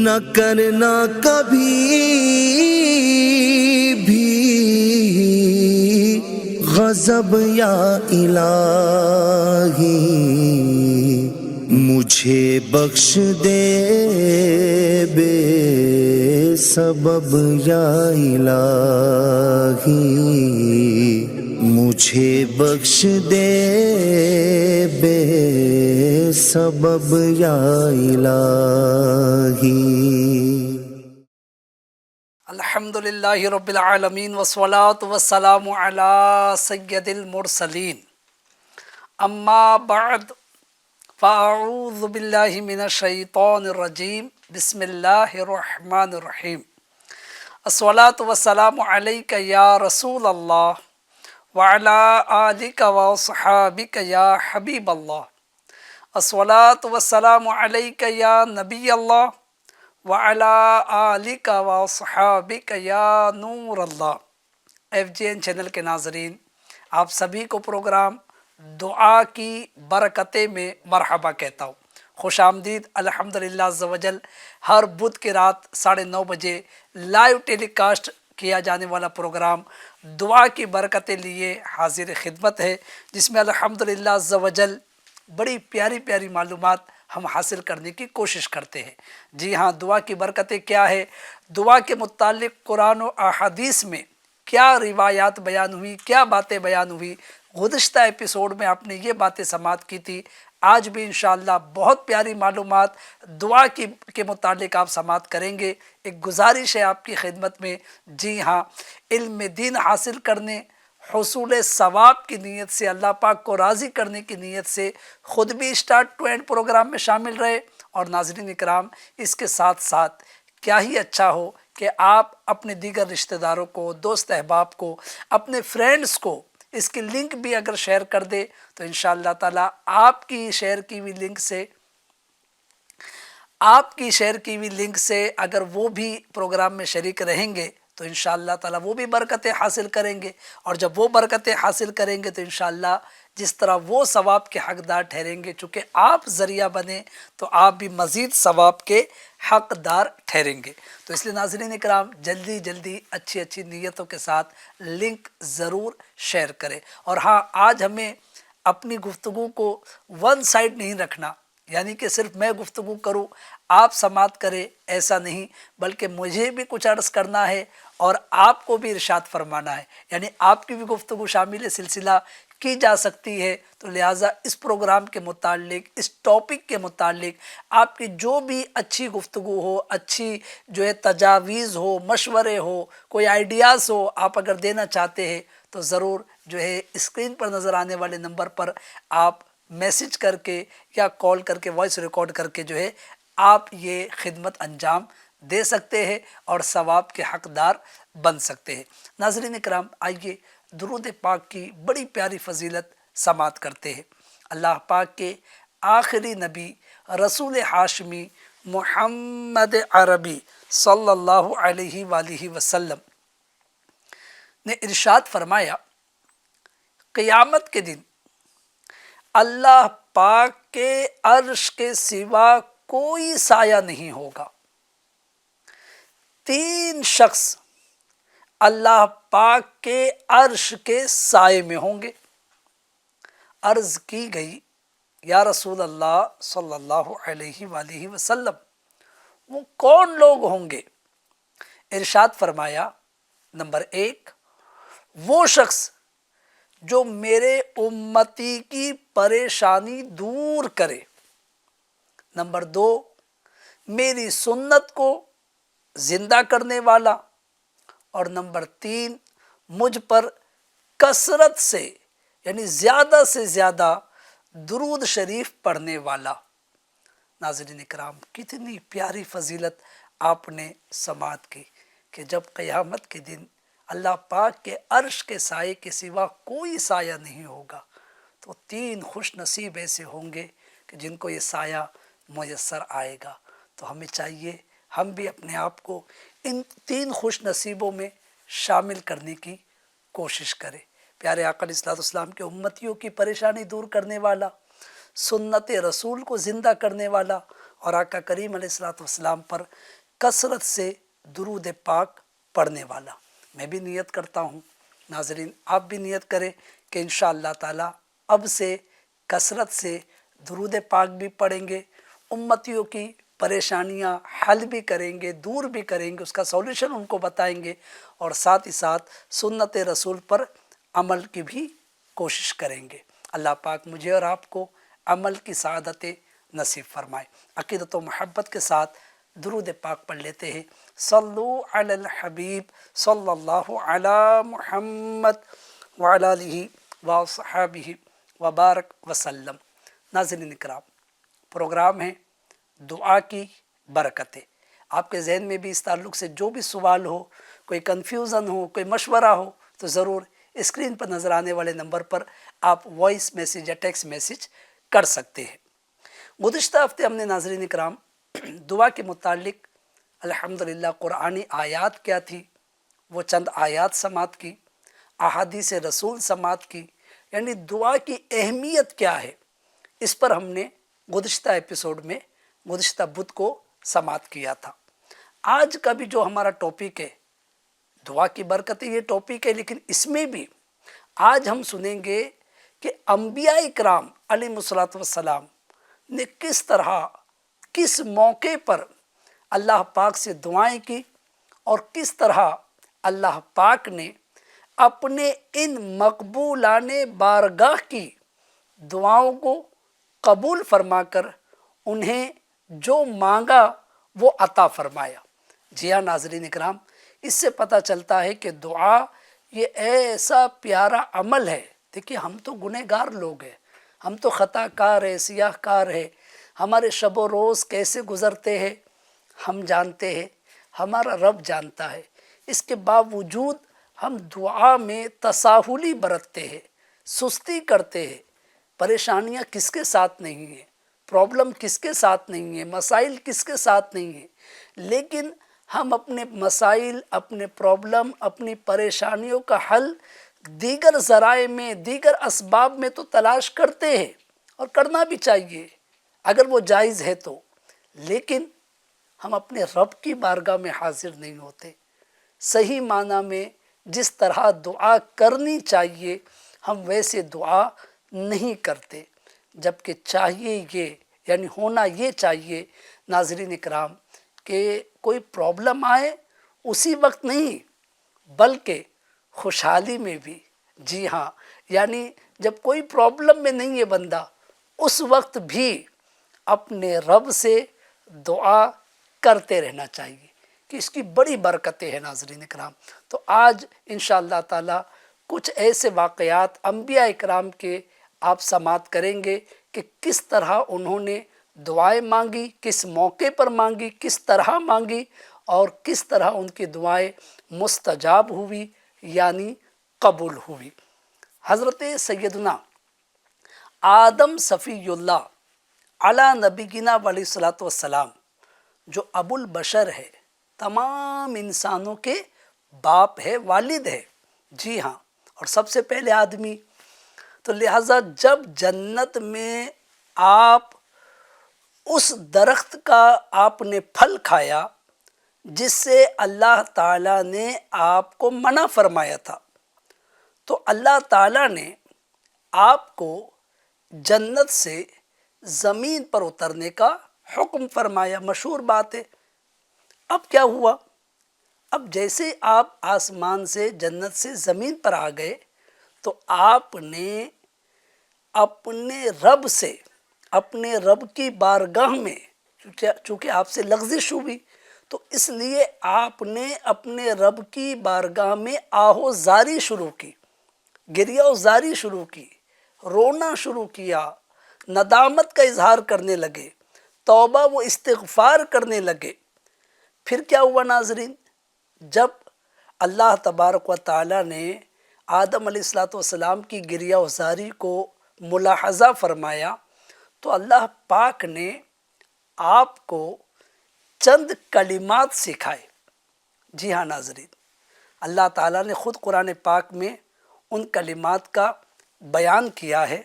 نہ کرنا کبھی بھی غضب یا الہی، مجھے بخش دے بے سبب یا الہی، مجھے بخش دے بے سبب یا الہی۔ الحمدللہ رب العالمین والصلاة والسلام علی سید المرسلین، اما بعد فاعوذ باللہ من الشیطان الرجیم، بسم اللہ الرحمن الرحیم۔ الصلاة والسلام علیک یا رسول اللہ وعلی آلک وصحابک یا حبیب اللہ، الصلاة والسلام علیک یا نبی اللہ وعلی آلک وصحابک یا نور اللہ۔ ایف جی این چینل کے ناظرین، آپ سبھی کو پروگرام دعا کی برکتیں میں مرحبا کہتا ہوں، خوش آمدید۔ الحمدللہ عز و جل ہر بدھ کی رات 9:30 بجے لائیو ٹیلی کاسٹ کیا جانے والا پروگرام دعا کی برکتیں لیے حاضر خدمت ہے، جس میں الحمدللہ عز و جل بڑی پیاری پیاری معلومات ہم حاصل کرنے کی کوشش کرتے ہیں۔ جی ہاں، دعا کی برکتیں کیا ہے، دعا کے متعلق قرآن و احادیث میں کیا روایات بیان ہوئی، کیا باتیں بیان ہوئی۔ گزشتہ ایپیسوڈ میں آپ نے یہ باتیں سماعت کی تھی، آج بھی انشاءاللہ بہت پیاری معلومات دعا کے متعلق آپ سماعت کریں گے۔ ایک گزارش ہے آپ کی خدمت میں، جی ہاں، علم دین حاصل کرنے، حصول ثواب کی نیت سے، اللہ پاک کو راضی کرنے کی نیت سے خود بھی اسٹارٹ ٹو اینڈ پروگرام میں شامل رہے، اور ناظرین اکرام اس کے ساتھ ساتھ کیا ہی اچھا ہو کہ آپ اپنے دیگر رشتہ داروں کو، دوست احباب کو، اپنے فرینڈز کو اس کی لنک بھی اگر شیئر کر دے تو انشاءاللہ تعالی آپ کی شیئر کی ہوئی لنک سے اگر وہ بھی پروگرام میں شریک رہیں گے تو انشاءاللہ تعالی وہ بھی برکتیں حاصل کریں گے، اور جب وہ برکتیں حاصل کریں گے تو انشاءاللہ جس طرح وہ ثواب کے حقدار ٹھہریں گے، چونکہ آپ ذریعہ بنے تو آپ بھی مزید ثواب کے حقدار ٹھہریں گے۔ تو اس لیے ناظرین اکرام، جلدی جلدی اچھی اچھی نیتوں کے ساتھ لنک ضرور شیئر کریں۔ اور ہاں، آج ہمیں اپنی گفتگو کو ون سائڈ نہیں رکھنا، یعنی کہ صرف میں گفتگو کروں آپ سماعت کریں، ایسا نہیں، بلکہ مجھے بھی کچھ عرض کرنا ہے اور آپ کو بھی ارشاد فرمانا ہے، یعنی آپ کی بھی گفتگو شامل سلسلہ کی جا سکتی ہے۔ تو لہٰذا اس پروگرام کے متعلق، اس ٹاپک کے متعلق آپ کی جو بھی اچھی گفتگو ہو، اچھی جو ہے تجاویز ہو، مشورے ہو، کوئی آئیڈیاز ہو، آپ اگر دینا چاہتے ہیں تو ضرور جو ہے اسکرین پر نظر آنے والے نمبر پر آپ میسج کر کے یا کال کر کے، وائس ریکارڈ کر کے جو ہے آپ یہ خدمت انجام دے سکتے ہیں اور ثواب کے حقدار بن سکتے ہیں۔ ناظرین اکرام، آئیے درود پاک کی بڑی پیاری فضیلت سماعت کرتے ہیں۔ اللہ پاک کے آخری نبی رسول ہاشمی محمد عربی صلی اللہ علیہ وآلہ وسلم نے ارشاد فرمایا، قیامت کے دن اللہ پاک کے عرش کے سوا کوئی سایہ نہیں ہوگا۔ 3 شخص اللہ پاک کے عرش کے سائے میں ہوں گے۔ عرض کی گئی، یا رسول اللہ صلی اللہ علیہ وآلہ وسلم، وہ کون لوگ ہوں گے؟ ارشاد فرمایا، نمبر 1، وہ شخص جو میرے امتی کی پریشانی دور کرے۔ نمبر 2، میری سنت کو زندہ کرنے والا۔ اور نمبر 3، مجھ پر کثرت سے یعنی زیادہ سے زیادہ درود شریف پڑھنے والا۔ ناظرین اکرام، کتنی پیاری فضیلت آپ نے سماعت کی کہ جب قیامت کے دن اللہ پاک کے عرش کے سائے کے سوا کوئی سایہ نہیں ہوگا تو 3 خوش نصیب ایسے ہوں گے کہ جن کو یہ سایہ میسر آئے گا۔ تو ہمیں چاہیے ہم بھی اپنے آپ کو ان 3 خوش نصیبوں میں شامل کرنے کی کوشش کریں۔ پیارے آقا علیہ الصلوۃ والسلام کے امتیوں کی پریشانی دور کرنے والا، سنت رسول کو زندہ کرنے والا، اور آقا کریم علیہ الصلوۃ والسلام پر کثرت سے درود پاک پڑھنے والا۔ میں بھی نیت کرتا ہوں، ناظرین آپ بھی نیت کریں کہ انشاءاللہ تعالی اب سے کثرت سے درود پاک بھی پڑھیں گے، امتیوں کی پریشانیاں حل بھی کریں گے، دور بھی کریں گے، اس کا سولوشن ان کو بتائیں گے، اور ساتھ ہی ساتھ سنت رسول پر عمل کی بھی کوشش کریں گے۔ اللہ پاک مجھے اور آپ کو عمل کی سعادت نصیب فرمائے۔ عقیدت و محبت کے ساتھ درود پاک پڑھ لیتے ہیں۔ صلو علی الحبیب صلی اللہ علی محمد وعلی آلہ وصحبہ وبارک وسلم۔ ناظرین اکرام، پروگرام ہے دعا کی برکتیں۔ آپ کے ذہن میں بھی اس تعلق سے جو بھی سوال ہو، کوئی کنفیوژن ہو، کوئی مشورہ ہو، تو ضرور اسکرین پر نظر آنے والے نمبر پر آپ وائس میسیج یا ٹیکسٹ میسیج کر سکتے ہیں۔ گزشتہ ہفتے ہم نے ناظرین اکرام دعا کے متعلق الحمدللہ قرآنی آیات کیا تھی وہ چند آیات سماعت کی، احادیث رسول سماعت کی، یعنی دعا کی اہمیت کیا ہے، اس پر ہم نے گزشتہ ایپیسوڈ میں گزشتہ بدھ کو سماعت کیا تھا۔ آج کا بھی جو ہمارا ٹاپک ہے دعا کی برکتیں، یہ ٹاپک ہے، لیکن اس میں بھی آج ہم سنیں گے کہ انبیاء اکرام علیہ الصلوۃ والسلام نے کس طرح کس موقع پر اللہ پاک سے دعائیں کی، اور کس طرح اللہ پاک نے اپنے ان مقبولان بارگاہ کی دعاؤں کو قبول فرما کر انہیں جو مانگا وہ عطا فرمایا۔ جی ہاں ناظرین اکرام، اس سے پتہ چلتا ہے کہ دعا یہ ایسا پیارا عمل ہے۔ دیکھیے ہم تو گنہگار لوگ ہیں، ہم تو خطا کار ہے، سیاہ کار ہے، ہمارے شب و روز کیسے گزرتے ہیں ہم جانتے ہیں، ہمارا رب جانتا ہے۔ اس کے باوجود ہم دعا میں تساہلی برتتے ہیں، سستی کرتے ہیں۔ پریشانیاں کس کے ساتھ نہیں ہیں، پرابلم کس کے ساتھ نہیں ہیں، مسائل کس کے ساتھ نہیں ہیں، لیکن ہم اپنے مسائل، اپنے پرابلم، اپنی پریشانیوں کا حل دیگر ذرائع میں، دیگر اسباب میں تو تلاش کرتے ہیں، اور کرنا بھی چاہیے اگر وہ جائز ہے تو، لیکن ہم اپنے رب کی بارگاہ میں حاضر نہیں ہوتے۔ صحیح معنی میں جس طرح دعا کرنی چاہیے ہم ویسے دعا نہیں کرتے، جبکہ چاہیے یہ، یعنی ہونا یہ چاہیے ناظرین اکرام کہ کوئی پرابلم آئے اسی وقت نہیں بلکہ خوشحالی میں بھی۔ جی ہاں، یعنی جب کوئی پرابلم میں نہیں ہے بندہ، اس وقت بھی اپنے رب سے دعا کرتے رہنا چاہیے، کہ اس کی بڑی برکتیں ہیں ناظرین اکرام۔ تو آج انشاءاللہ تعالی کچھ ایسے واقعات انبیاء اکرام کے آپ سماعت کریں گے کہ کس طرح انہوں نے دعائیں مانگی، کس موقع پر مانگی، کس طرح مانگی، اور کس طرح ان کی دعائیں مستجاب ہوئی، یعنی قبول ہوئی۔ حضرت سیدنا آدم صفی اللہ علی نبینا علیہ الصلوۃ والسلام، جو ابو البشر ہے، تمام انسانوں کے باپ ہے، والد ہے، جی ہاں، اور سب سے پہلے آدمی۔ تو لہٰذا جب جنت میں آپ اس درخت کا آپ نے پھل کھایا جس سے اللہ تعالیٰ نے آپ کو منع فرمایا تھا، تو اللہ تعالیٰ نے آپ کو جنت سے زمین پر اترنے کا حکم فرمایا، مشہور بات ہے۔ اب کیا ہوا؟ اب جیسے آپ آسمان سے، جنت سے زمین پر آ گئے، تو آپ نے اپنے رب سے، اپنے رب کی بارگاہ میں، چونکہ آپ سے لغزش ہوئی، تو اس لیے آپ نے اپنے رب کی بارگاہ میں آہو زاری شروع کی، گریہ و زاری شروع کی، رونا شروع کیا، ندامت کا اظہار کرنے لگے، توبہ و استغفار کرنے لگے۔ پھر کیا ہوا ناظرین؟ جب اللہ تبارک و تعالیٰ نے آدم علیہ الصلوۃ والسلام کی گریہ و زاری کو ملاحظہ فرمایا، تو اللہ پاک نے آپ کو چند کلمات سکھائے۔ جی ہاں ناظرین، اللہ تعالیٰ نے خود قرآن پاک میں ان کلمات کا بیان کیا ہے۔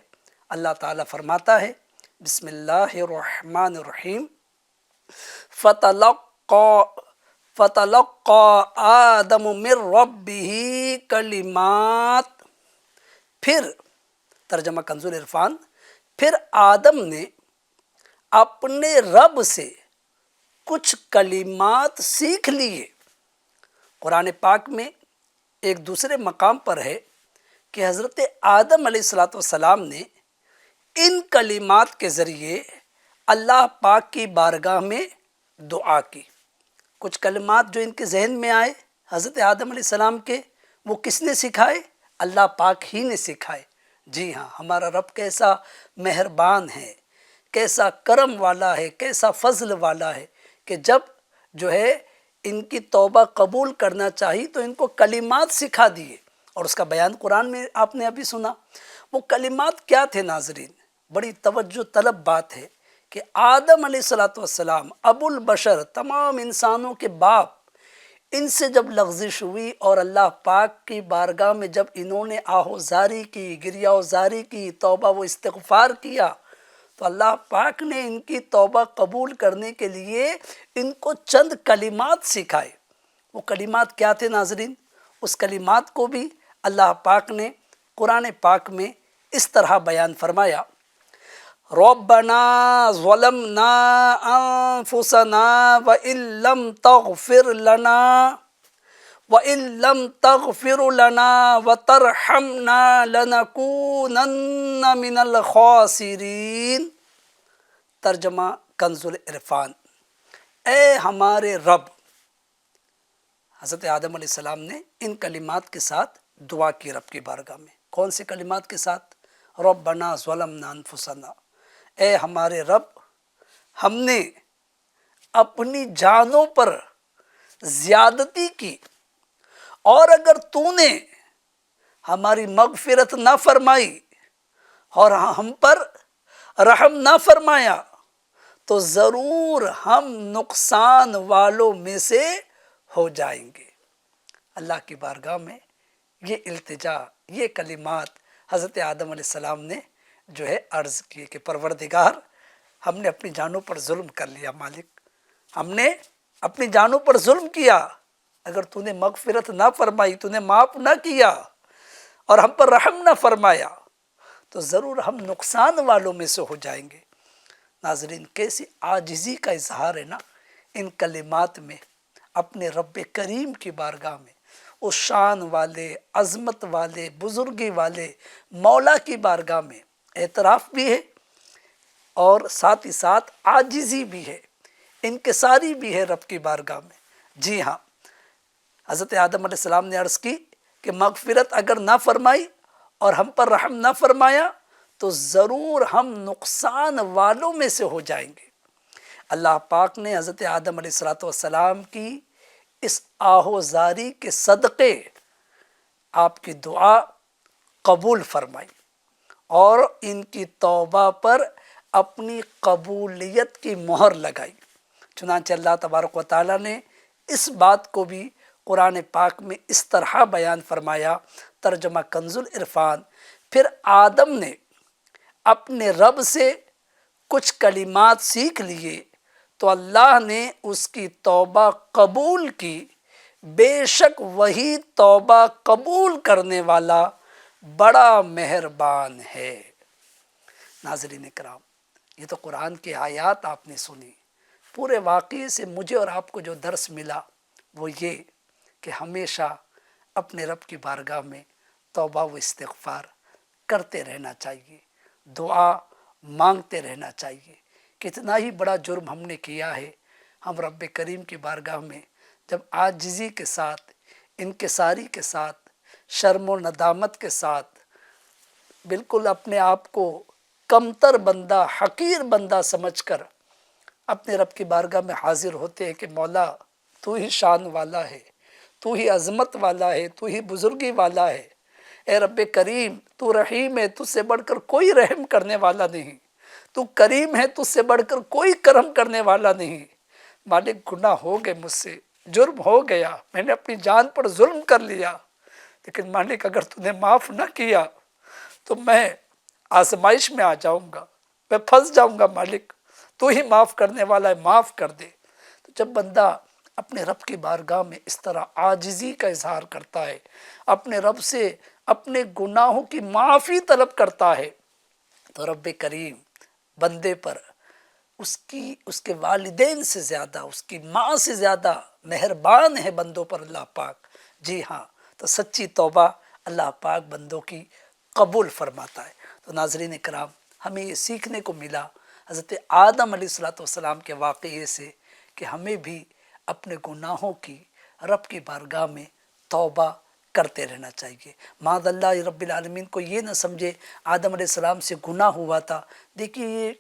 اللہ تعالیٰ فرماتا ہے، بسم اللہ الرحمن الرحیم، فتلقى آدم من ربه کلمات، پھر ترجمہ کنز العرفان، پھر آدم نے اپنے رب سے کچھ کلمات سیکھ لیے۔ قرآن پاک میں ایک دوسرے مقام پر ہے کہ حضرت آدم علیہ السلام نے ان کلمات کے ذریعے اللہ پاک کی بارگاہ میں دعا کی۔ کچھ کلمات جو ان کے ذہن میں آئے حضرت آدم علیہ السلام کے، وہ کس نے سکھائے؟ اللہ پاک ہی نے سکھائے۔ جی ہاں، ہمارا رب کیسا مہربان ہے، کیسا کرم والا ہے، کیسا فضل والا ہے کہ جب جو ہے ان کی توبہ قبول کرنا چاہی تو ان کو کلمات سکھا دیے، اور اس کا بیان قرآن میں آپ نے ابھی سنا۔ وہ کلمات کیا تھے ناظرین؟ بڑی توجہ طلب بات ہے کہ آدم علیہ السلام ابو البشر، تمام انسانوں کے باپ، ان سے جب لغزش ہوئی اور اللہ پاک کی بارگاہ میں جب انہوں نے آہوزاری کی، گریہوزاری کی، توبہ و استغفار کیا، تو اللہ پاک نے ان کی توبہ قبول کرنے کے لیے ان کو چند کلمات سکھائے۔ وہ کلمات کیا تھے ناظرین؟ اس کلمات کو بھی اللہ پاک نے قرآن پاک میں اس طرح بیان فرمایا: ربنا ظلمنا انفسنا وان لم تغفر لنا وترحمنا لنکونن من الخاسرین۔ ترجمہ کنز العرفان، اے ہمارے رب، حضرت آدم علیہ السلام نے ان کلمات کے ساتھ دعا کی رب کی بارگاہ میں۔ کون سے کلمات کے ساتھ؟ ربنا ظلمنا انفسنا، اے ہمارے رب، ہم نے اپنی جانوں پر زیادتی کی، اور اگر تو نے ہماری مغفرت نہ فرمائی اور ہم پر رحم نہ فرمایا تو ضرور ہم نقصان والوں میں سے ہو جائیں گے۔ اللہ کی بارگاہ میں یہ التجا، یہ کلمات حضرت آدم علیہ السلام نے جو ہے عرض کی کہ پروردگار، ہم نے اپنی جانوں پر ظلم کر لیا، مالک، ہم نے اپنی جانوں پر ظلم کیا، اگر تو نے مغفرت نہ فرمائی، تو نے معاف نہ کیا اور ہم پر رحم نہ فرمایا تو ضرور ہم نقصان والوں میں سے ہو جائیں گے۔ ناظرین، کیسی عاجزی کا اظہار ہے نا ان کلمات میں، اپنے رب کریم کی بارگاہ میں، اس شان والے، عظمت والے، بزرگی والے مولا کی بارگاہ میں اعتراف بھی ہے اور ساتھ ہی ساتھ عاجزی بھی ہے، انکساری بھی ہے رب کی بارگاہ میں۔ جی ہاں، حضرت آدم علیہ السلام نے عرض کی کہ مغفرت اگر نہ فرمائی اور ہم پر رحم نہ فرمایا تو ضرور ہم نقصان والوں میں سے ہو جائیں گے۔ اللہ پاک نے حضرت آدم علیہ السلام کی اس آہوزاری کے صدقے آپ کی دعا قبول فرمائی اور ان کی توبہ پر اپنی قبولیت کی مہر لگائی۔ چنانچہ اللہ تبارک و تعالیٰ نے اس بات کو بھی قرآن پاک میں اس طرح بیان فرمایا، ترجمہ کنز العرفان، پھر آدم نے اپنے رب سے کچھ کلمات سیکھ لیے تو اللہ نے اس کی توبہ قبول کی، بے شک وہی توبہ قبول کرنے والا بڑا مہربان ہے۔ ناظرین کرام، یہ تو قرآن کی آیات آپ نے سنی، پورے واقعے سے مجھے اور آپ کو جو درس ملا وہ یہ کہ ہمیشہ اپنے رب کی بارگاہ میں توبہ و استغفار کرتے رہنا چاہیے، دعا مانگتے رہنا چاہیے۔ کتنا ہی بڑا جرم ہم نے کیا ہے، ہم رب کریم کی بارگاہ میں جب عاجزی کے ساتھ، انکساری کے ساتھ، شرم و ندامت کے ساتھ بالکل اپنے آپ کو کمتر بندہ، حقیر بندہ سمجھ کر اپنے رب کی بارگاہ میں حاضر ہوتے ہیں کہ مولا تو ہی شان والا ہے، تو ہی عظمت والا ہے، تو ہی بزرگی والا ہے، اے رب کریم تو رحیم ہے، تجھ سے بڑھ کر کوئی رحم کرنے والا نہیں، تو کریم ہے، تجھ سے بڑھ کر کوئی کرم کرنے والا نہیں۔ مالک، گناہ ہو گئے مجھ سے، جرم ہو گیا، میں نے اپنی جان پر ظلم کر لیا، لیکن مالک اگر تو نے معاف نہ کیا تو میں آزمائش میں آ جاؤں گا، میں پھنس جاؤں گا مالک، تو ہی معاف کرنے والا ہے، معاف کر دے۔ تو جب بندہ اپنے رب کی بارگاہ میں اس طرح عاجزی کا اظہار کرتا ہے، اپنے رب سے اپنے گناہوں کی معافی طلب کرتا ہے، تو رب کریم بندے پر اس کے والدین سے زیادہ، اس کی ماں سے زیادہ مہربان ہے بندوں پر اللہ پاک۔ جی ہاں، تو سچی توبہ اللہ پاک بندوں کی قبول فرماتا ہے۔ تو ناظرین کرام، ہمیں یہ سیکھنے کو ملا حضرت آدم علیہ السلام کے واقعے سے کہ ہمیں بھی اپنے گناہوں کی رب کی بارگاہ میں توبہ کرتے رہنا چاہیے۔ معاذ اللہ رب العالمین کو یہ نہ سمجھے آدم علیہ السلام سے گناہ ہوا تھا، دیکھیے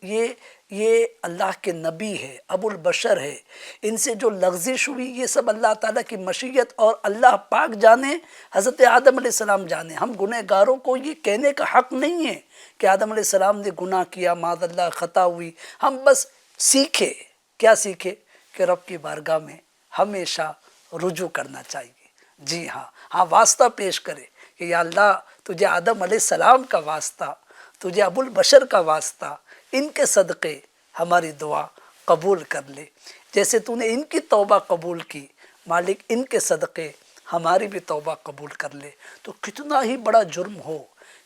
یہ اللہ کے نبی ہے، ابو البشر ہے، ان سے جو لغزش ہوئی یہ سب اللہ تعالیٰ کی مشیت اور اللہ پاک جانے، حضرت آدم علیہ السلام جانے۔ ہم گنہ گاروں کو یہ کہنے کا حق نہیں ہے کہ آدم علیہ السلام نے گناہ کیا، معاذ اللہ خطا ہوئی۔ ہم بس سیکھے، کیا سیکھے؟ کہ رب کی بارگاہ میں ہمیشہ رجوع کرنا چاہیے۔ جی ہاں واسطہ پیش کرے کہ یا اللہ تجھے آدم علیہ السلام کا واسطہ، تجھے ابو البشر کا واسطہ، ان کے صدقے ہماری دعا قبول کر لے، جیسے تو نے ان کی توبہ قبول کی، مالک ان کے صدقے ہماری بھی توبہ قبول کر لے۔ تو کتنا ہی بڑا جرم ہو،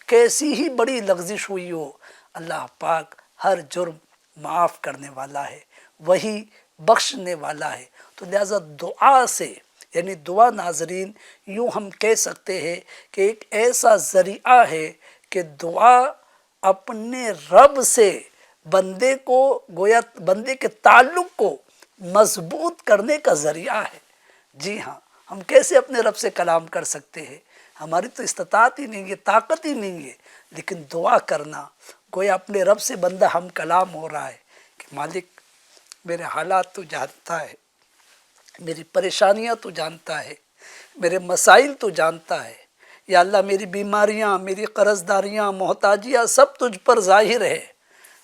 کیسی ہی بڑی لغزش ہوئی ہو، اللہ پاک ہر جرم معاف کرنے والا ہے، وہی بخشنے والا ہے۔ تو لہذا دعا سے، یعنی دعا ناظرین یوں ہم کہہ سکتے ہیں کہ ایک ایسا ذریعہ ہے کہ دعا اپنے رب سے بندے کو، گویا بندے کے تعلق کو مضبوط کرنے کا ذریعہ ہے۔ جی ہاں، ہم کیسے اپنے رب سے کلام کر سکتے ہیں؟ ہماری تو استطاعت ہی نہیں ہے، طاقت ہی نہیں ہے، لیکن دعا کرنا، گویا اپنے رب سے بندہ ہم کلام ہو رہا ہے کہ مالک میرے حالات تو جانتا ہے، میری پریشانیاں تو جانتا ہے، میرے مسائل تو جانتا ہے، یا اللہ میری بیماریاں، میری قرض داریاں، محتاجیاں سب تجھ پر ظاہر ہے،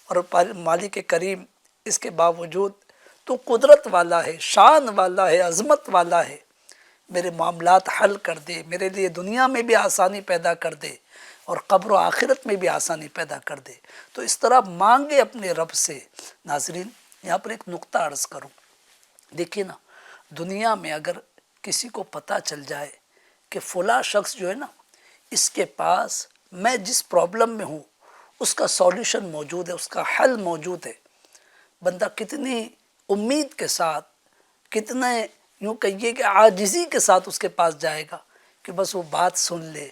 اور مالک کریم اس کے باوجود تو قدرت والا ہے، شان والا ہے، عظمت والا ہے، میرے معاملات حل کر دے، میرے لیے دنیا میں بھی آسانی پیدا کر دے اور قبر و آخرت میں بھی آسانی پیدا کر دے۔ تو اس طرح مانگے اپنے رب سے۔ ناظرین یہاں پر ایک نقطہ عرض کروں، دیکھیے نا، دنیا میں اگر کسی کو پتہ چل جائے کہ فلاں شخص جو ہے نا، اس کے پاس میں جس پرابلم میں ہوں اس کا سولیوشن موجود ہے، اس کا حل موجود ہے، بندہ کتنی امید کے ساتھ، کتنے یوں کہیے کہ عاجزی کے ساتھ اس کے پاس جائے گا کہ بس وہ بات سن لے،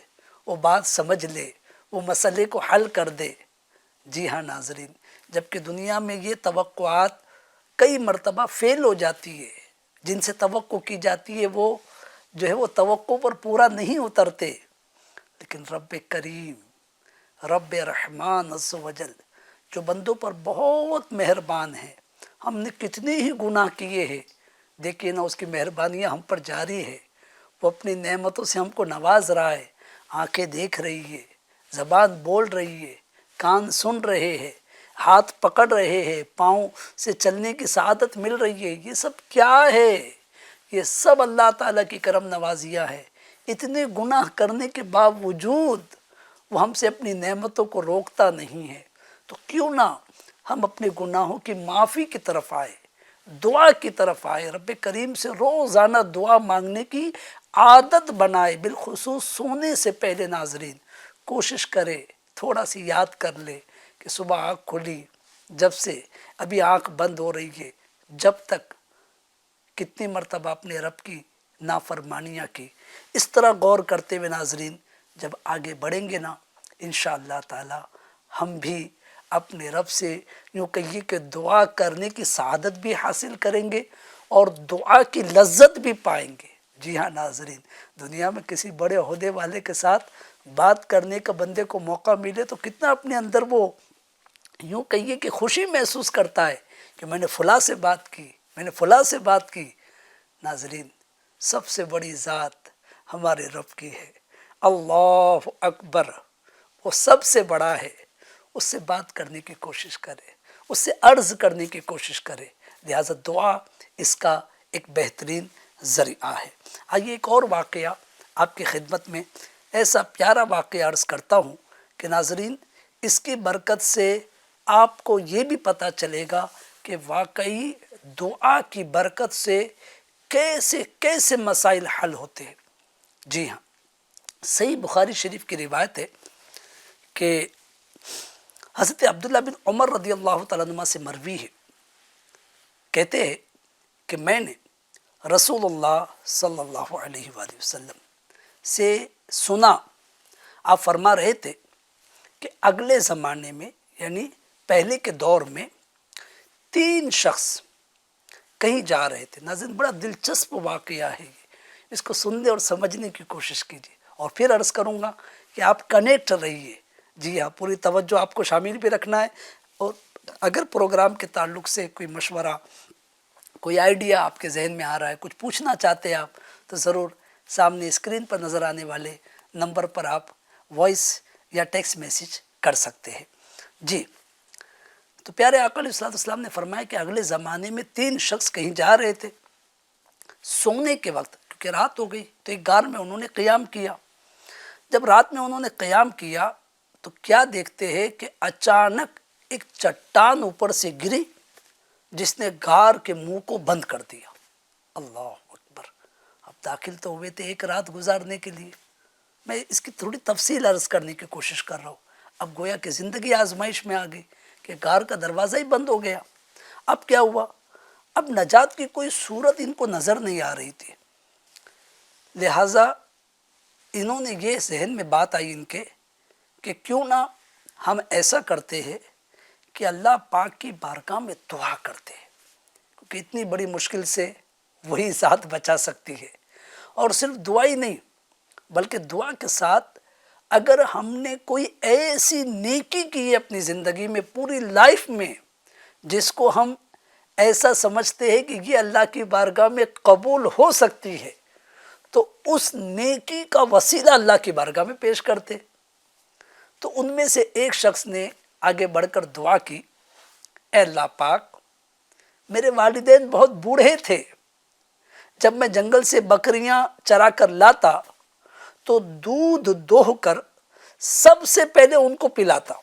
وہ بات سمجھ لے، وہ مسئلے کو حل کر دے۔ جی ہاں ناظرین، جبکہ دنیا میں یہ توقعات کئی مرتبہ فیل ہو جاتی ہے، جن سے توقع کی جاتی ہے وہ جو ہے وہ توقع پر پورا نہیں اترتے، لیکن رب کریم، رب رحمان عز و جل جو بندوں پر بہت مہربان ہے، ہم نے کتنے ہی گناہ کیے ہیں، دیکھیے نا اس کی مہربانیاں ہم پر جاری ہے، وہ اپنی نعمتوں سے ہم کو نواز رہا ہے، آنکھیں دیکھ رہی ہے، زبان بول رہی ہے، کان سن رہے ہیں، ہاتھ پکڑ رہے ہیں، پاؤں سے چلنے کی سعادت مل رہی ہے۔ یہ سب کیا ہے؟ یہ سب اللہ تعالیٰ کی کرم نوازیاں ہے۔ اتنے گناہ کرنے کے باوجود وہ ہم سے اپنی نعمتوں کو روکتا نہیں ہے، تو کیوں نہ ہم اپنے گناہوں کی معافی کی طرف آئے، دعا کی طرف آئے، رب کریم سے روزانہ دعا مانگنے کی عادت بنائے، بالخصوص سونے سے پہلے ناظرین کوشش کرے، تھوڑا سی یاد کر لے کہ صبح آنکھ کھلی جب سے ابھی آنکھ بند ہو رہی ہے، جب تک کتنی مرتبہ اپنے رب کی نافرمانیاں کی۔ اس طرح غور کرتے ہوئے ناظرین جب آگے بڑھیں گے نا، انشاءاللہ تعالی ہم بھی اپنے رب سے یوں کہیے کہ دعا کرنے کی سعادت بھی حاصل کریں گے اور دعا کی لذت بھی پائیں گے۔ جی ہاں ناظرین، دنیا میں کسی بڑے عہدے والے کے ساتھ بات کرنے کا بندے کو موقع ملے تو کتنا اپنے اندر وہ یوں کہیے کہ خوشی محسوس کرتا ہے کہ میں نے فلاں سے بات کی، میں نے فلاں سے بات کی۔ ناظرین سب سے بڑی ذات ہمارے رب کی ہے، اللہ اکبر، وہ سب سے بڑا ہے، اس سے بات کرنے کی کوشش کرے، اس سے عرض کرنے کی کوشش کرے، لہٰذا دعا اس کا ایک بہترین ذریعہ ہے۔ آئیے ایک اور واقعہ آپ کی خدمت میں، ایسا پیارا واقعہ عرض کرتا ہوں کہ ناظرین اس کی برکت سے آپ کو یہ بھی پتہ چلے گا کہ واقعی دعا کی برکت سے کیسے کیسے مسائل حل ہوتے ہیں۔ جی ہاں، صحیح بخاری شریف کی روایت ہے کہ حضرت عبداللہ بن عمر رضی اللہ تعالیٰ عنہ سے مروی ہے، کہتے ہیں کہ میں نے رسول اللہ صلی اللہ علیہ وآلہ وسلم سے سنا، آپ فرما رہے تھے کہ اگلے زمانے میں یعنی پہلے کے دور میں 3 شخص کہیں جا رہے تھے۔ ناظرین، بڑا دلچسپ واقعہ ہے یہ، اس کو سننے اور سمجھنے کی کوشش کیجیے، اور پھر عرض کروں گا کہ آپ کنیکٹ رہیے۔ جی ہاں، پوری توجہ آپ کو شامل بھی رکھنا ہے، اور اگر پروگرام کے تعلق سے کوئی مشورہ، کوئی آئیڈیا آپ کے ذہن میں آ رہا ہے، کچھ پوچھنا چاہتے ہیں آپ، تو ضرور سامنے اسکرین پر نظر آنے والے نمبر پر آپ وائس یا ٹیکسٹ میسیج کر سکتے ہیں۔ جی، تو پیارے آقا علیہ السلام نے فرمایا کہ اگلے زمانے میں 3 شخص کہیں جا رہے تھے، سونے کے وقت، کیونکہ رات ہو گئی، تو ایک غار میں انہوں نے قیام کیا۔ جب رات میں انہوں نے قیام کیا تو کیا دیکھتے ہیں کہ اچانک ایک چٹان اوپر سے گری جس نے غار کے منہ کو بند کر دیا۔ اللہ اکبر! اب داخل تو ہوئے تھے ایک رات گزارنے کے لیے، میں اس کی تھوڑی تفصیل عرض کرنے کی کوشش کر رہا ہوں۔ اب گویا کہ زندگی آزمائش میں آ گئی کہ غار کا دروازہ ہی بند ہو گیا۔ اب کیا ہوا؟ اب نجات کی کوئی صورت ان کو نظر نہیں آ رہی تھی، لہٰذا انہوں نے یہ ذہن میں بات آئی ان کے کہ کیوں نہ ہم ایسا کرتے ہیں کہ اللہ پاک کی بارگاہ میں دعا کرتے ہیں، کیونکہ اتنی بڑی مشکل سے وہی ذات بچا سکتی ہے۔ اور صرف دعا ہی نہیں، بلکہ دعا کے ساتھ اگر ہم نے کوئی ایسی نیکی کی ہے اپنی زندگی میں، پوری لائف میں، جس کو ہم ایسا سمجھتے ہیں کہ یہ اللہ کی بارگاہ میں قبول ہو سکتی ہے، تو اس نیکی کا وسیلہ اللہ کی بارگاہ میں پیش کرتے۔ تو ان میں سے ایک شخص نے آگے بڑھ کر دعا کی، اے اللہ پاک، میرے والدین بہت بوڑھے تھے، جب میں جنگل سے بکریاں چرا کر لاتا تو دودھ دوہ کر سب سے پہلے ان کو پلاتا،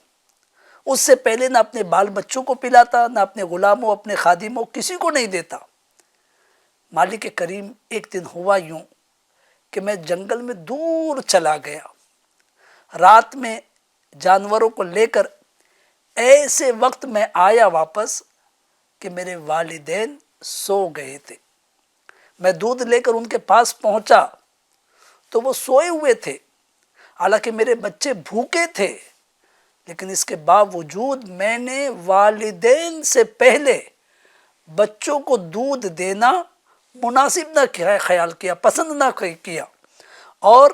اس سے پہلے نہ اپنے بال بچوں کو پلاتا، نہ اپنے غلاموں، اپنے خادموں، کسی کو نہیں دیتا۔ مالک کریم، ایک دن ہوا یوں کہ میں جنگل میں دور چلا گیا، رات میں جانوروں کو لے کر ایسے وقت میں آیا واپس کہ میرے والدین سو گئے تھے۔ میں دودھ لے کر ان کے پاس پہنچا تو وہ سوئے ہوئے تھے، حالانکہ میرے بچے بھوکے تھے، لیکن اس کے باوجود میں نے والدین سے پہلے بچوں کو دودھ دینا مناسب نہ خیال کیا، پسند نہ کیا، اور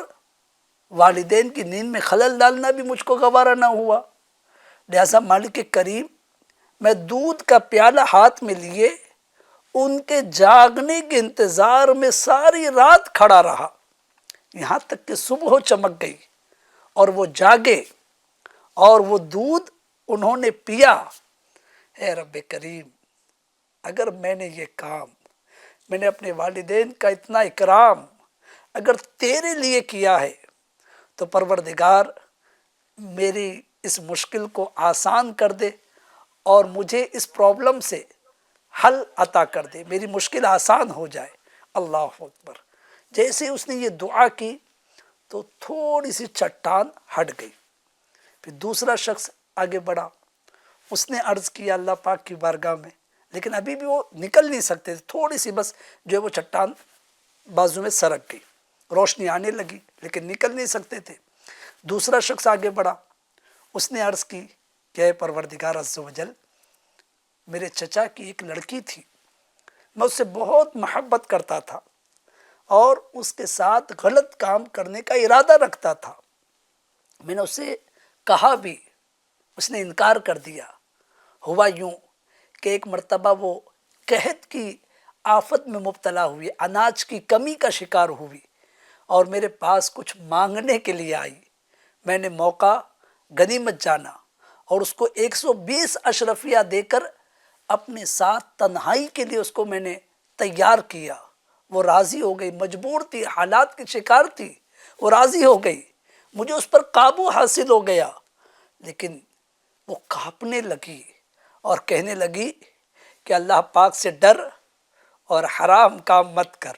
والدین کی نیند میں خلل ڈالنا بھی مجھ کو گوارا نہ ہوا۔ لہٰذا مالک کریم، میں دودھ کا پیالہ ہاتھ میں لیے ان کے جاگنے کے انتظار میں ساری رات کھڑا رہا، یہاں تک کہ صبح چمک گئی اور وہ جاگے اور وہ دودھ انہوں نے پیا۔ اے رب کریم، اگر میں نے یہ کام، میں نے اپنے والدین کا اتنا اکرام اگر تیرے لیے کیا ہے، تو پروردگار میری اس مشکل کو آسان کر دے اور مجھے اس پرابلم سے حل عطا کر دے، میری مشکل آسان ہو جائے۔ اللہ اکبر! جیسے اس نے یہ دعا کی تو تھوڑی سی چٹان ہٹ گئی۔ پھر دوسرا شخص آگے بڑھا، اس نے عرض کیا اللہ پاک کی بارگاہ میں، لیکن ابھی بھی وہ نکل نہیں سکتے تھے، تھوڑی سی بس جو ہے وہ چٹان بازو میں سرک گئی، روشنی آنے لگی لیکن نکل نہیں سکتے تھے۔ دوسرا شخص آگے بڑھا، اس نے عرض کی کہ اے پروردگار عز و جل، میرے چچا کی ایک لڑکی تھی، میں اس سے بہت محبت کرتا تھا اور اس کے ساتھ غلط کام کرنے کا ارادہ رکھتا تھا، میں نے اسے کہا بھی، اس نے انکار کر دیا۔ ہوا یوں کہ ایک مرتبہ وہ قحط کی آفت میں مبتلا ہوئی، اناج کی کمی کا شکار ہوئی اور میرے پاس کچھ مانگنے کے لیے آئی۔ میں نے موقع غنیمت جانا اور اس کو 120 اشرفیہ دے کر اپنے ساتھ تنہائی کے لیے اس کو میں نے تیار کیا۔ وہ راضی ہو گئی، مجبور تھی، حالات کی شکار تھی، وہ راضی ہو گئی، مجھے اس پر قابو حاصل ہو گیا، لیکن وہ کانپنے لگی اور کہنے لگی کہ اللہ پاک سے ڈر اور حرام کام مت کر۔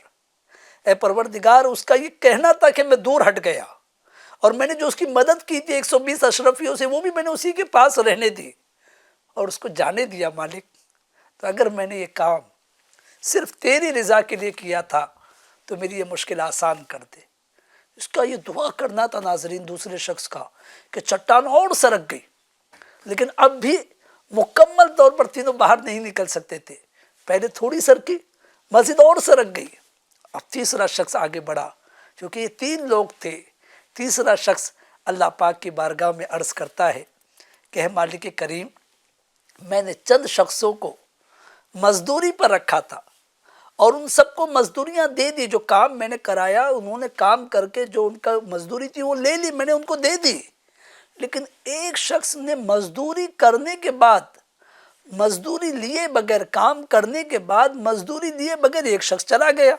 اے پروردگار، اس کا یہ کہنا تھا کہ میں دور ہٹ گیا، اور میں نے جو اس کی مدد کی تھی 120 اشرفیوں سے، وہ بھی میں نے اسی کے پاس رہنے دی اور اس کو جانے دیا مالک۔ تو اگر میں نے یہ کام صرف تیری رضا کے لیے کیا تھا تو میری یہ مشکل آسان کر دے۔ اس کا یہ دعا کرنا تھا ناظرین دوسرے شخص کا کہ چٹان اور سرک گئی، لیکن اب بھی مکمل طور پر تینوں باہر نہیں نکل سکتے تھے۔ پہلے تھوڑی سرکی، مزید اور سرک گئی۔ اب تیسرا شخص آگے بڑھا، کیونکہ یہ 3 لوگ تھے۔ تیسرا شخص اللہ پاک کی بارگاہ میں عرض کرتا ہے کہ اے مالک کریم، میں نے چند شخصوں کو مزدوری پر رکھا تھا اور ان سب کو مزدوریاں دے دی، جو کام میں نے کرایا انہوں نے کام کر کے جو ان کا مزدوری تھی وہ لے لی، میں نے ان کو دے دی۔ لیکن ایک شخص نے مزدوری کرنے کے بعد، مزدوری لیے بغیر، کام کرنے کے بعد مزدوری لیے بغیر ایک شخص چلا گیا۔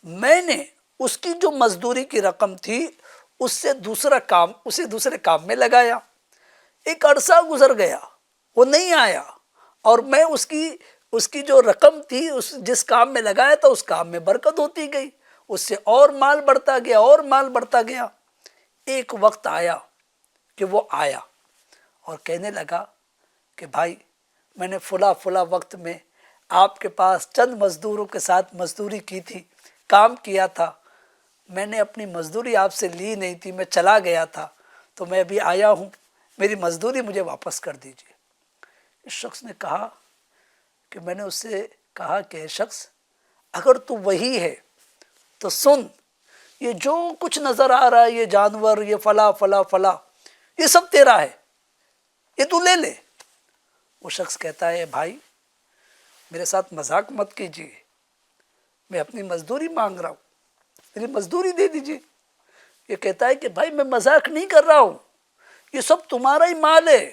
میں نے اس کی جو مزدوری کی رقم تھی اس سے اسے دوسرے کام میں لگایا۔ ایک عرصہ گزر گیا، وہ نہیں آیا، اور میں اس کی جو رقم تھی جس کام میں لگایا تھا اس کام میں برکت ہوتی گئی، اس سے اور مال بڑھتا گیا اور مال بڑھتا گیا۔ ایک وقت آیا کہ وہ آیا اور کہنے لگا کہ بھائی، میں نے فلاں وقت میں آپ کے پاس چند مزدوروں کے ساتھ مزدوری کی تھی، کام کیا تھا، میں نے اپنی مزدوری آپ سے لی نہیں تھی، میں چلا گیا تھا، تو میں ابھی آیا ہوں، میری مزدوری مجھے واپس کر دیجیے۔ اس شخص نے کہا کہ میں نے اس سے کہا کہ شخص، اگر تو وہی ہے تو سن، یہ جو کچھ نظر آ رہا ہے، یہ جانور، یہ فلاں یہ سب تیرا ہے، یہ تو لے لے۔ وہ شخص کہتا ہے بھائی میرے ساتھ مذاق مت کیجیے، میں اپنی مزدوری مانگ رہا ہوں، میری مزدوری دے دیجیے۔ یہ کہتا ہے کہ بھائی میں مذاق نہیں کر رہا ہوں، یہ سب تمہارا ہی مال ہے،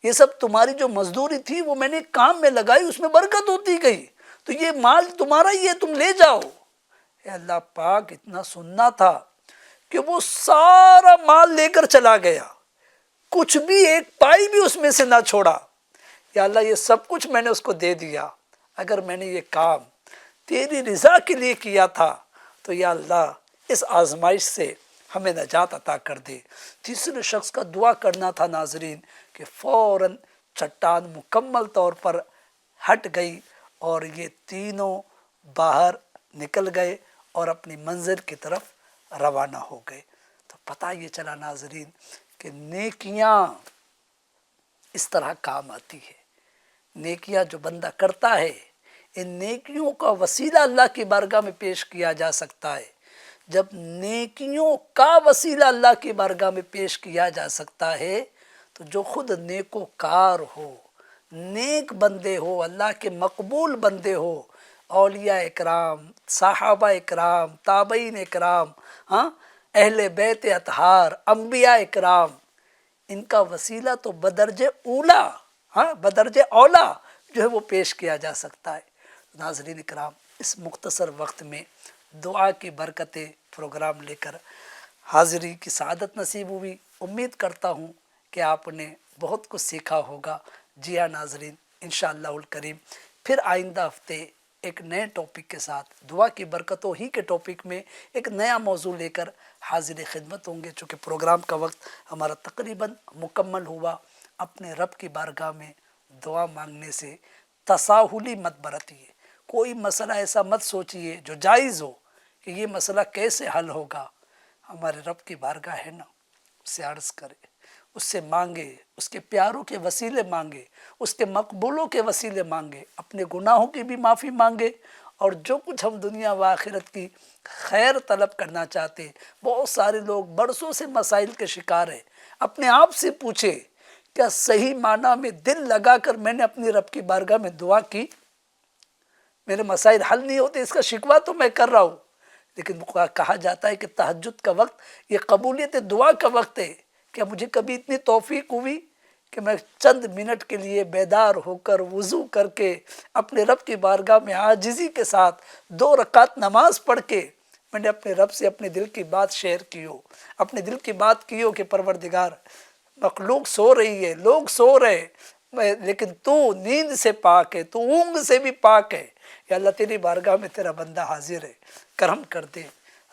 یہ سب تمہاری جو مزدوری تھی وہ میں نے کام میں لگائی، اس میں برکت ہوتی گئی، تو یہ مال تمہارا ہی ہے، تم لے جاؤ۔ اے اللہ پاک، اتنا سننا تھا کہ وہ سارا مال لے کر چلا گیا، کچھ بھی ایک پائی بھی اس میں سے نہ چھوڑا۔ یا اللہ، یہ سب کچھ میں نے اس کو دے دیا، اگر میں نے یہ کام تیری رضا کے لیے کیا تھا تو یا اللہ اس آزمائش سے ہمیں نجات عطا کر دے۔ تیسرے شخص کا دعا کرنا تھا ناظرین کہ فوراً چٹان مکمل طور پر ہٹ گئی اور یہ تینوں باہر نکل گئے اور اپنی منزل کی طرف روانہ ہو گئے۔ تو پتہ یہ چلا ناظرین کہ نیکیاں اس طرح کام آتی ہے۔ نیکیاں جو بندہ کرتا ہے، ان نیکیوں کا وسیلہ اللہ کی بارگاہ میں پیش کیا جا سکتا ہے۔ جب نیکیوں کا وسیلہ اللہ کی بارگاہ میں پیش کیا جا سکتا ہے تو جو خود نیکوکار ہو، نیک بندے ہو، اللہ کے مقبول بندے ہو، اولیاء اکرام، صحابہ اکرام، تابعین اکرام، اہل بیت اطہار، انبیاء اکرام، ان کا وسیلہ تو بدرجہ اولا جو ہے وہ پیش کیا جا سکتا ہے۔ ناظرین اکرام، اس مختصر وقت میں دعا کی برکتیں پروگرام لے کر حاضری کی سعادت نصیب ہوئی۔ امید کرتا ہوں کہ آپ نے بہت کچھ سیکھا ہوگا۔ جی ہاں ناظرین، انشاءاللہ الکریم پھر آئندہ ہفتے ایک نئے ٹاپک کے ساتھ، دعا کی برکتوں ہی کے ٹاپک میں ایک نیا موضوع لے کر حاضر خدمت ہوں گے۔ چونکہ پروگرام کا وقت ہمارا تقریباً مکمل ہوا۔ اپنے رب کی بارگاہ میں دعا مانگنے سے تساہلی مت برتیے، کوئی مسئلہ ایسا مت سوچیے جو جائز ہو کہ یہ مسئلہ کیسے حل ہوگا۔ ہمارے رب کی بارگاہ ہے نا، اس سے عرض کرے، اس سے مانگے، اس کے پیاروں کے وسیلے مانگے، اس کے مقبولوں کے وسیلے مانگے، اپنے گناہوں کی بھی معافی مانگے، اور جو کچھ ہم دنیا و آخرت کی خیر طلب کرنا چاہتے ہیں۔ بہت سارے لوگ برسوں سے مسائل کے شکار ہیں۔ اپنے آپ سے پوچھے، کیا صحیح معنی میں دل لگا کر میں نے اپنی رب کی بارگاہ میں دعا کی؟ میرے مسائل حل نہیں ہوتے، اس کا شکوہ تو میں کر رہا ہوں، لیکن کہا جاتا ہے کہ تہجد کا وقت یہ قبولیت دعا کا وقت ہے۔ کیا مجھے کبھی اتنی توفیق ہوئی کہ میں چند منٹ کے لیے بیدار ہو کر وضو کر کے اپنے رب کی بارگاہ میں عاجزی کے ساتھ 2 رکعت نماز پڑھ کے میں نے اپنے رب سے اپنے دل کی بات شیئر کی ہو، اپنے دل کی بات کی ہو کہ پروردگار، مخلوق سو رہی ہے، لوگ سو رہے، لیکن تو نیند سے پاک ہے، تو اونگ سے بھی پاک ہے۔ یا اللہ تیری بارگاہ میں تیرا بندہ حاضر ہے، کرم کر دے،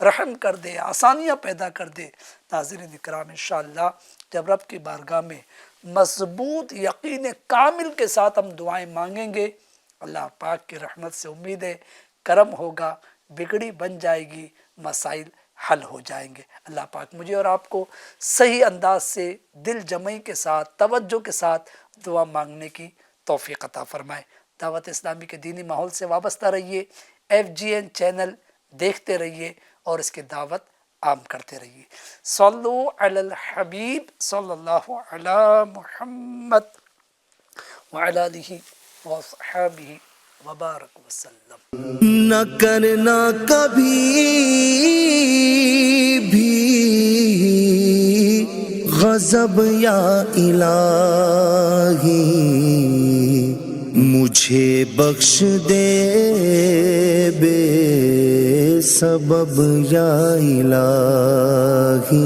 رحم کر دے، آسانیاں پیدا کر دے۔ ناظرین اکرام، انشاءاللہ جب رب کی بارگاہ میں مضبوط یقین کامل کے ساتھ ہم دعائیں مانگیں گے، اللہ پاک کی رحمت سے امید ہے کرم ہوگا، بگڑی بن جائے گی، مسائل حل ہو جائیں گے۔ اللہ پاک مجھے اور آپ کو صحیح انداز سے دل جمعی کے ساتھ، توجہ کے ساتھ دعا مانگنے کی توفیق عطا فرمائے۔ دعوت اسلامی کے دینی ماحول سے وابستہ رہیے، FGN چینل دیکھتے رہیے اور اس کی دعوت عام کرتے رہیے۔ صلو علی الحبیب صلی اللہ علی محمد وعلی آلہ وصحبہ وبارک وسلم۔ نہ کرنا کبھی بھی غضب یا الہی، مجھے بخش دے بے سبب یا الہی،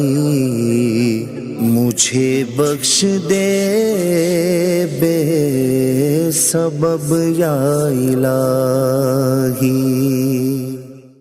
مجھے بخش دے بے سبب یا الہی۔